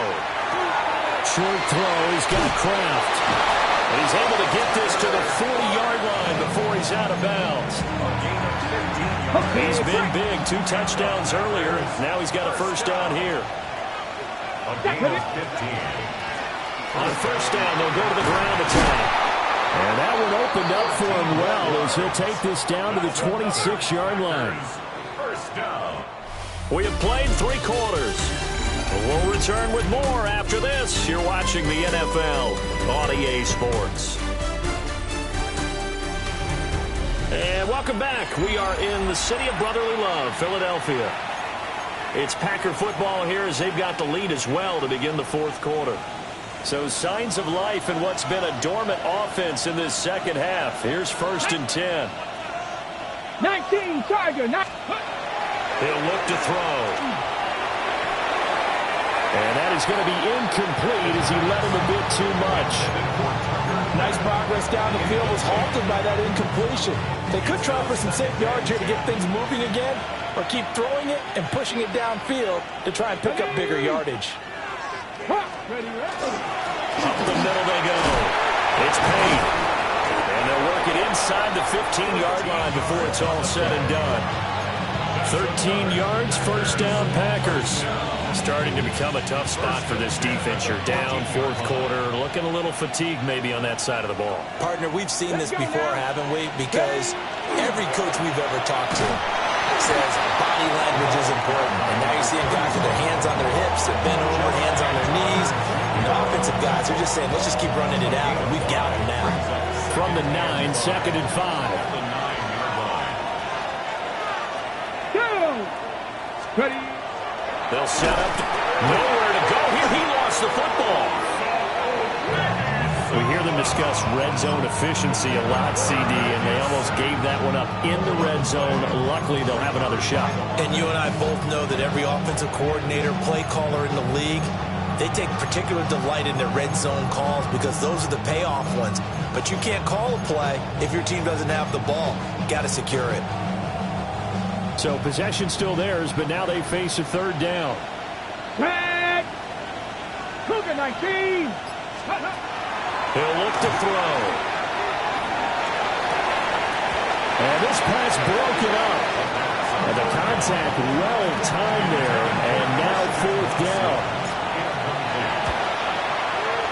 Speaker 8: Short throw. He's got Kraft. And he's able to get this to the 40-yard line before he's out of bounds. He's been big. 2 touchdowns earlier. Now he's got a first down here.
Speaker 6: A gain of 15.
Speaker 8: On 1st down, they'll go to the ground attack. And that one opened up for him well as he'll take this down to the 26-yard line.
Speaker 6: First down.
Speaker 8: We have played 3 quarters. We'll return with more after this. You're watching the NFL on EA Sports. And welcome back. We are in the city of brotherly love, Philadelphia. It's Packer football here as they've got the lead as well to begin the 4th quarter. So signs of life in what's been a dormant offense in this second half. Here's 1st and 10.
Speaker 5: 19, Tiger.
Speaker 8: He'll look to throw. And that is going to be incomplete as he led him a bit too much.
Speaker 4: Nice progress down the field, was halted by that incompletion. They could try for some safe yards here to get things moving again, or keep throwing it and pushing it downfield to try and pick up bigger yardage.
Speaker 8: Up the middle they go. It's paid. And they'll work it inside the 15-yard line before it's all said and done. 13 yards, 1st down Packers. Starting to become a tough spot for this defense. You're down 4th quarter, looking a little fatigued maybe on that side of the ball.
Speaker 4: Partner, we've seen this before, haven't we? Because every coach we've ever talked to says body language is important. And now you're seeing guys with their hands on their hips, they're bent over, hands on their knees. And the offensive guys are just saying, let's just keep running it out, and we've got them now.
Speaker 8: From the 9, 2nd and 5.
Speaker 5: Ready.
Speaker 8: They'll set up. Nowhere to go here. He lost
Speaker 3: gets the football. We hear them discuss red zone efficiency a lot, CD, and they almost gave that one up in the red zone. Luckily, they'll have another shot.
Speaker 4: And you and I both know that every offensive coordinator, play caller in the league, they take particular delight in their red zone calls because those are the payoff ones. But you can't call a play if your team doesn't have the ball. Got to secure it.
Speaker 8: So possession still theirs, but now they face a third down.
Speaker 5: Red! Cougar 19!
Speaker 3: He'll look to throw. And this pass broken up. And the contact well timed there. And now fourth down.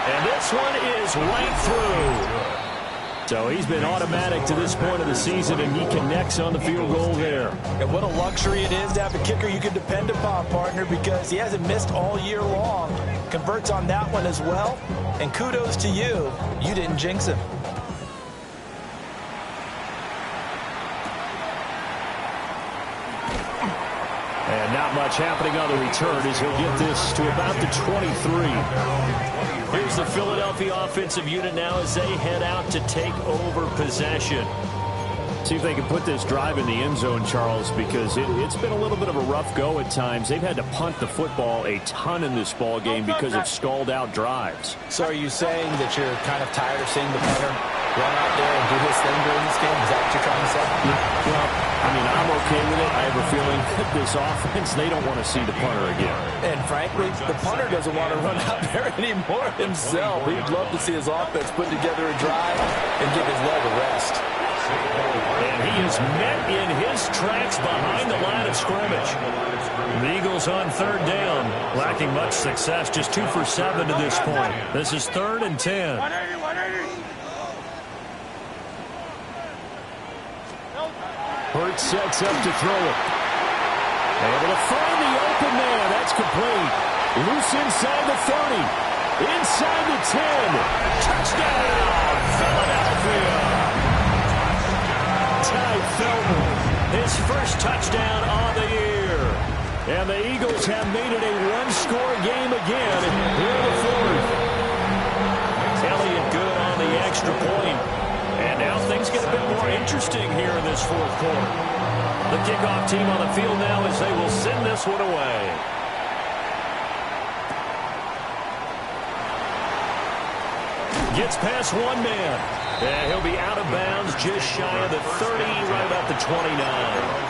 Speaker 3: And this one is right through. So he's been automatic to this point of the season, and he connects on the field goal there.
Speaker 4: And what a luxury it is to have a kicker you can depend upon, partner, because he hasn't missed all year long. Converts on that one as well. And kudos to you. You didn't jinx him.
Speaker 8: And not much happening on the return as he'll get this to about the 23.
Speaker 3: Here's the Philadelphia offensive unit now as they head out to take over possession.
Speaker 8: See if they can put this drive in the end zone, Charles, because it's been a little bit of a rough go at times. They've had to punt the football a ton in this ball game because of stalled-out drives.
Speaker 4: So are you saying that you're kind of tired of seeing the punter run out there and do his thing during this game? Is that what you're trying to say?
Speaker 8: Well, I mean, I'm okay with it. I have a feeling that this offense, they don't want to see the punter again.
Speaker 4: And frankly, the punter doesn't want to run out there anymore himself. He'd love to see his offense put together a drive and give his leg a rest.
Speaker 3: And he is met in his tracks behind the line of scrimmage. The Eagles on third down, lacking much success, just 2 for 7 to this point. This is 3rd and 10.
Speaker 5: 180.
Speaker 8: Hurts sets up to throw it. Able to find the open man. That's complete. Loose inside the 30. Inside the 10. Touchdown, Philadelphia. Ty Felton, his first touchdown on the year. And the Eagles have made it a one-score game again here in the fourth. Elliott good on the extra point. And now things get a bit more interesting here in this fourth quarter. The kickoff team on the field now as they will send this one away. Gets past one man. And he'll be out of bounds just shy of the 30, right about the 29.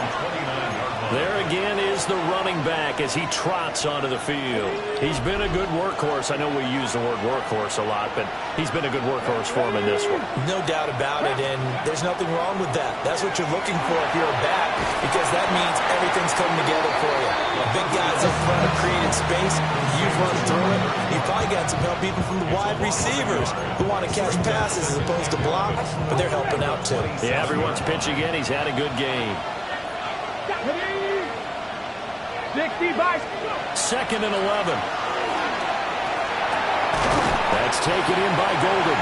Speaker 8: There again is the running back as he trots onto the field. He's been a good workhorse. I know we use the word workhorse a lot, but he's been a good workhorse for him in this one.
Speaker 4: No doubt about it, and there's nothing wrong with that. That's what you're looking for if you're a back, because that means everything's coming together for you. A big guy's up front of created space. You've run through it. You've probably got some help even from the wide receivers who want to catch passes as opposed to block, but they're helping out too.
Speaker 3: Yeah, everyone's pitching in. He's had a good game. 2nd and 11. That's taken in by Golden.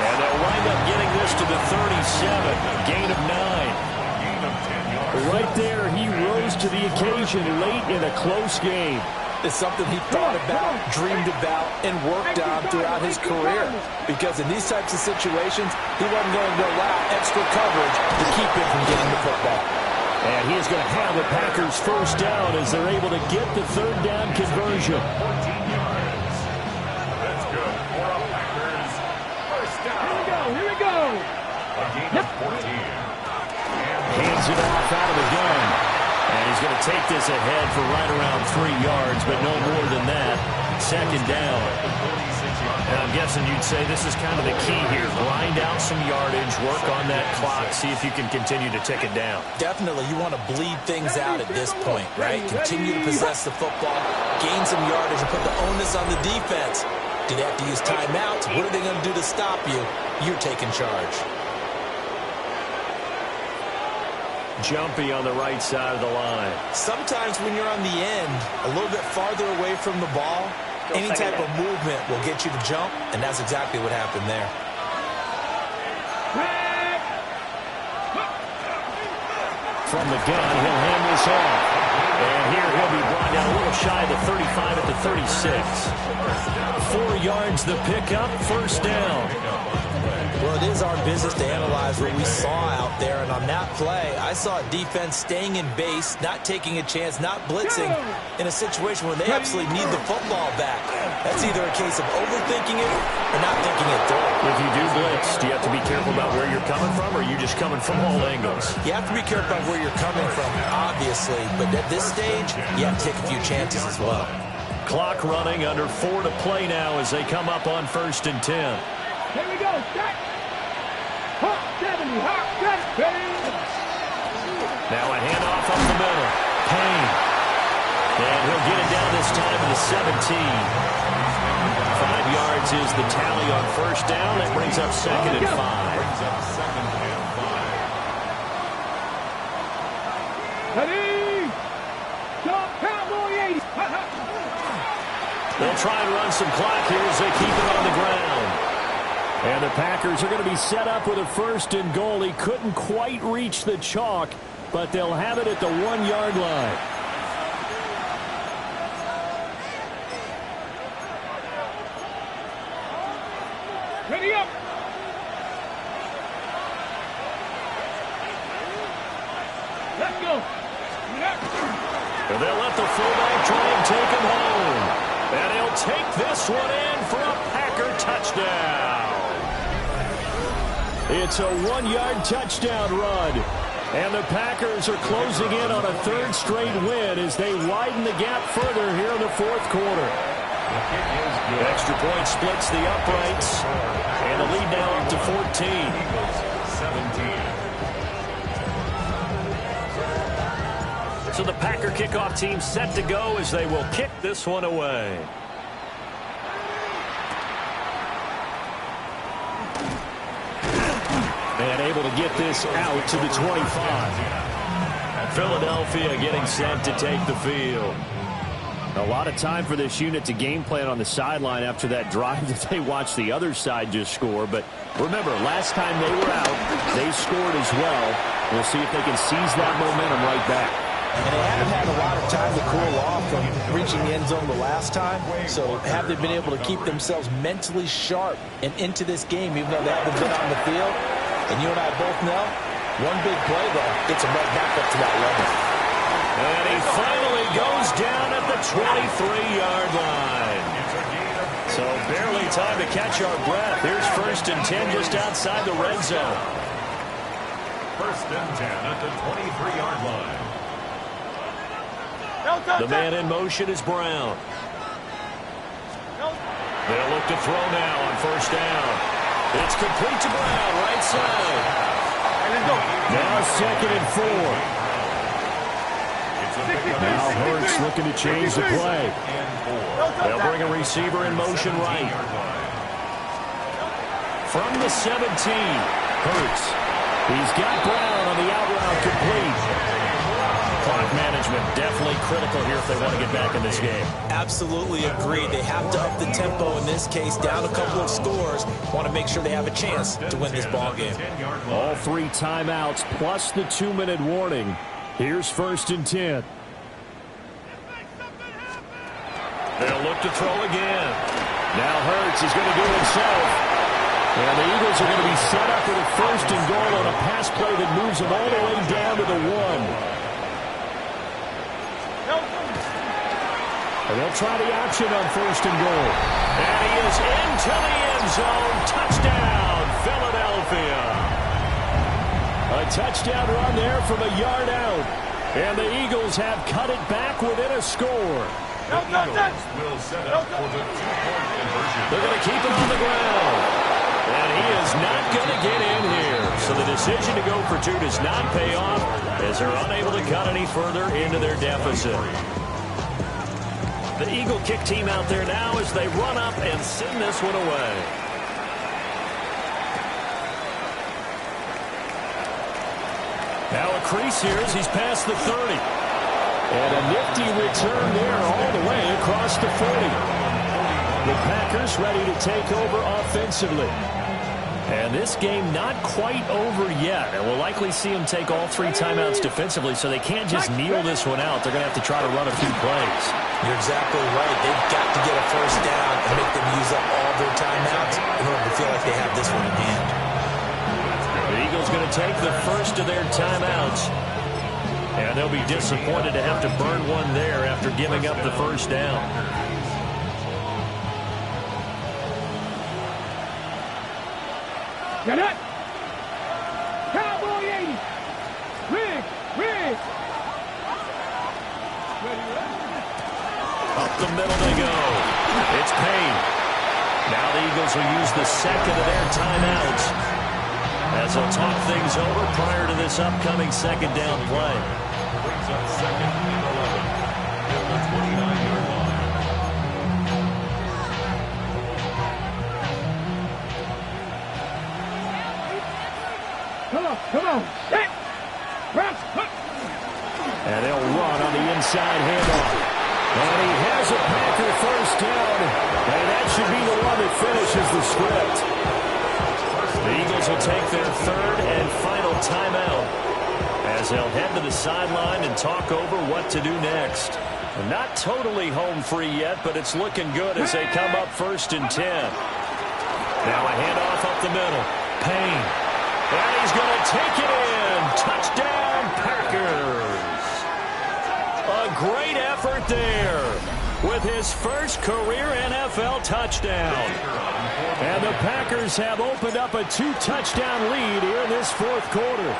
Speaker 3: And they'll wind up getting this to the 37. Gain of 9.
Speaker 8: Right there, he rose to the occasion late in a close game.
Speaker 4: It's something he thought about, dreamed about, and worked on throughout his career. Because in these types of situations, he wasn't going to allow extra coverage to keep him from getting the football.
Speaker 3: And he is going to have the Packers first down as they're able to get the third down conversion.
Speaker 6: 14 yards. That's good for our Packers. First down.
Speaker 5: Here we go.
Speaker 6: A gain of 14.
Speaker 3: Hands it off out of the gun. And he's going to take this ahead for right around 3 yards, but no more than that. Second down. And I'm guessing you'd say this is kind of the key here. Grind out some yardage, work on that clock, see if you can continue to tick it down.
Speaker 4: Definitely, you want to bleed things out at this point, right? Continue to possess the football, gain some yardage, and put the onus on the defense. Do they have to use timeouts? What are they going to do to stop you? You're taking charge.
Speaker 3: Jumpy on the right side of the line.
Speaker 4: Sometimes when you're on the end, a little bit farther away from the ball, any type of movement will get you to jump, and that's exactly what happened there.
Speaker 8: From the gun, he'll hand this off. And here he'll be brought down a little shy of the 35 at the 36. 4 yards the pickup, first down.
Speaker 4: Well, it is our business to analyze what we saw out there, and on that play, I saw a defense staying in base, not taking a chance, not blitzing, in a situation where they absolutely need the football back. That's either a case of overthinking it or not thinking it through.
Speaker 8: If you do blitz, do you have to be careful about where you're coming from, or are you just coming from all angles?
Speaker 4: You have to be careful about where you're coming from, obviously, but at this stage, you have to take a few chances as well.
Speaker 8: Clock running, under 4 to play now as they come up on 1st and 10.
Speaker 5: Here we go. Set. Hot 70. Hot 70.
Speaker 8: Now a handoff up the middle. Payne. And he'll get it down this time to the 17. 5 yards is the tally on first down. That brings up 2nd and 5.
Speaker 5: Ready. Jump. Cowboy 80.
Speaker 8: They'll try and run some clock here as they keep it on the ground. And the Packers are going to be set up with a 1st and goal. He couldn't quite reach the chalk, but they'll have it at the 1-yard line.
Speaker 5: Ready up. Let's go.
Speaker 8: And they'll let the fullback try and take him home. And he'll take this one in for a Packer touchdown. It's a 1-yard touchdown run. And the Packers are closing in on a 3rd straight win as they widen the gap further here in the 4th quarter. Extra point splits the uprights. And the lead now up to 14. 17. So the Packer kickoff team set to go as they will kick this one away. And able to get this out to the 25. Philadelphia getting set to take the field. A lot of time for this unit to game plan on the sideline after that drive that they watched the other side just score. But remember, last time they were out, they scored as well. We'll see if they can seize that momentum right back.
Speaker 4: And they haven't had a lot of time to cool off from reaching the end zone the last time. So have they been able to keep themselves mentally sharp and into this game, even though they haven't been on the field? And you and I both know, one big play, though, gets them right back up to that level.
Speaker 8: And he finally goes down at the 23-yard line. So barely time to catch our breath. Here's 1st and 10 just outside the red zone.
Speaker 6: 1st and 10 at the 23-yard line.
Speaker 8: The man in motion is Brown. They'll look to throw now on 1st down. It's complete to Brown, right side. Now 2nd and 4. Now Hurts looking to change the play. They'll bring a receiver in motion right. From the 17, Hurts. He's got Brown on the out route complete. Clock management definitely critical here if they want to get back in this game.
Speaker 4: Absolutely agreed. They have to up the tempo in this case, down a couple of scores. Want to make sure they have a chance to win this ball game.
Speaker 8: All 3 timeouts plus the 2-minute warning. Here's 1st and 10. They'll look to throw again. Now Hurts is going to do it himself. And the Eagles are going to be set up with a 1st and goal on a pass play that moves them all the way down to the 1. And they'll try the option on 1st and goal. And he is into the end zone. Touchdown, Philadelphia. A touchdown run there from a yard out. And the Eagles have cut it back within a score.
Speaker 6: The Eagles will set up for the 2-point conversion.
Speaker 8: They're going to keep it on the ground. And he is not going to get in here. So the decision to go for 2 does not pay off as they're unable to cut any further into their deficit. The Eagle kick team out there now as they run up and send this one away. Now a crease here as he's past the 30. And a nifty return there all the way across the 40. The Packers ready to take over offensively. And this game not quite over yet. And we'll likely see them take all 3 timeouts defensively, so they can't just kneel this one out. They're going to have to try to run a few plays.
Speaker 4: You're exactly right. They've got to get a first down and make them use up all their timeouts in order to feel like they have this one in hand.
Speaker 8: The Eagles going to take the first of their timeouts. And they'll be disappointed to have to burn one there after giving up the first down.
Speaker 5: Get it! Cowboy 80! Rig!
Speaker 8: Up the middle they go. It's Payne. Now the Eagles will use the second of their timeouts as they'll talk things over prior to this upcoming second down play.
Speaker 6: Brings up second and 11 at the 29-yard line.
Speaker 5: Come on! Set! Press!
Speaker 8: And they'll run on the inside handoff. And he has a Packer first down. And that should be the one that finishes the script. The Eagles will take their third and final timeout as they'll head to the sideline and talk over what to do next. Not totally home free yet, but it's looking good as they come up 1st and 10. Now a handoff up the middle. Payne. And he's going to take it in. Touchdown, Packers. A great effort there with his first career NFL touchdown. And the Packers have opened up a 2-touchdown lead here in this 4th quarter.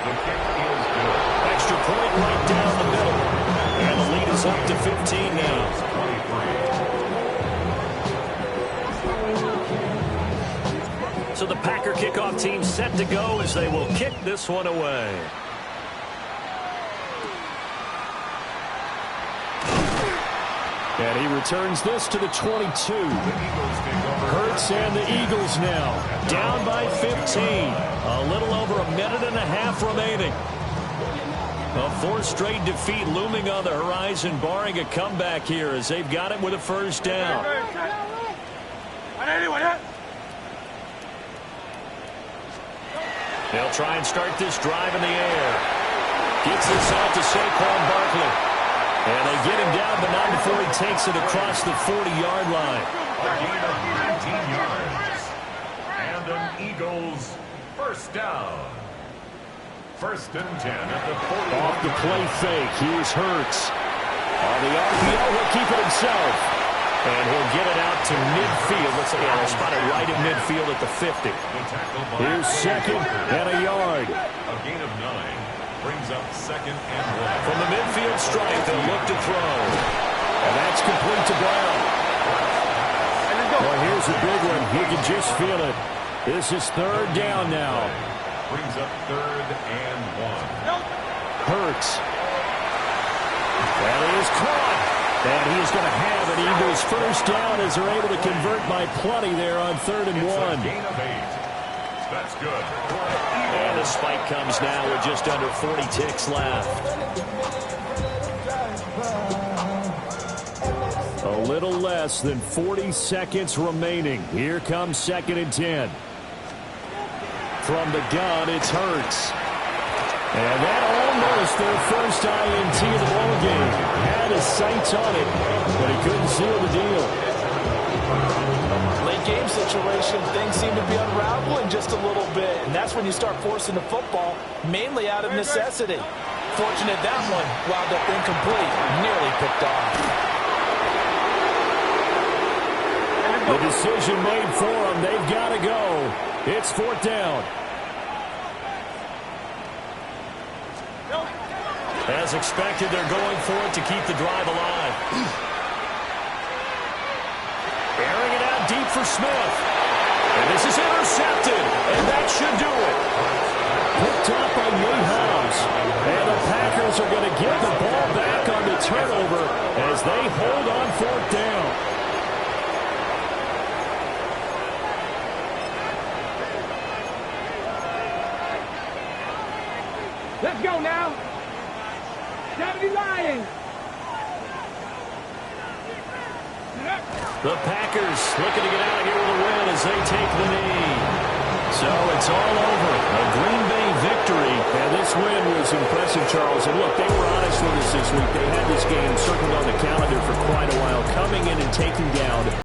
Speaker 8: Extra point right down the middle. And the lead is up to 15 now. So the Packer kickoff team set to go as they will kick this one away. And he returns this to the 22. Hurts and the Eagles now down by 15. A little over a minute and a half remaining. A 4th straight defeat looming on the horizon, barring a comeback here as they've got it with a first down. They'll try and start this drive in the air. Gets this out to Saquon Barkley. And they get him down, but not before he takes it across the 40-yard line.
Speaker 6: A gain of 19 yards. And an Eagles first down. 1st and 10 at the 40.
Speaker 8: Off the play fake. Here's Hurts. On the RPO, he'll keep it himself. And he'll get it out to midfield. Let's see, they'll spot it right at midfield at the 50. Here's 2nd and a yard.
Speaker 6: A gain of 9. Brings up 2nd and 1.
Speaker 8: From the midfield stripe, they'll look to throw. And that's complete to Brown. Well, here's a big one. You can just feel it. This is 3rd down now.
Speaker 6: Brings up 3rd and 1.
Speaker 8: Hurts. That is caught. And he is going to have an Eagles first down as they're able to convert by plenty there on 3rd and 1.
Speaker 6: Gain of 8. That's good.
Speaker 8: And the spike comes now with just under 40 ticks left. A little less than 40 seconds remaining. Here comes 2nd and 10. From the gun, it's Hurts. And that almost their first INT of the ballgame. Had his sights on it, but he couldn't seal the deal.
Speaker 4: Late game situation, things seem to be unraveling just a little bit, and that's when you start forcing the football, mainly out of necessity. Fortunate that one wound up incomplete, nearly picked off.
Speaker 8: The decision made for them. They've got to go. It's 4th down. As expected, they're going for it to keep the drive alive. Airing it out deep for Smith. And this is intercepted. And that should do it. Picked up by Nate Hobbs. And the Packers are going to get the ball back on the turnover as they hold on 4th down.
Speaker 5: Let's go now. 70 Lions.
Speaker 8: The Packers looking to get out of here with a win as they take the knee.
Speaker 3: So it's all over. A Green Bay victory.
Speaker 8: And this win was impressive, Charles. And look, they were honest with us this week. They had this game circled on the calendar for quite a while, coming in and taking down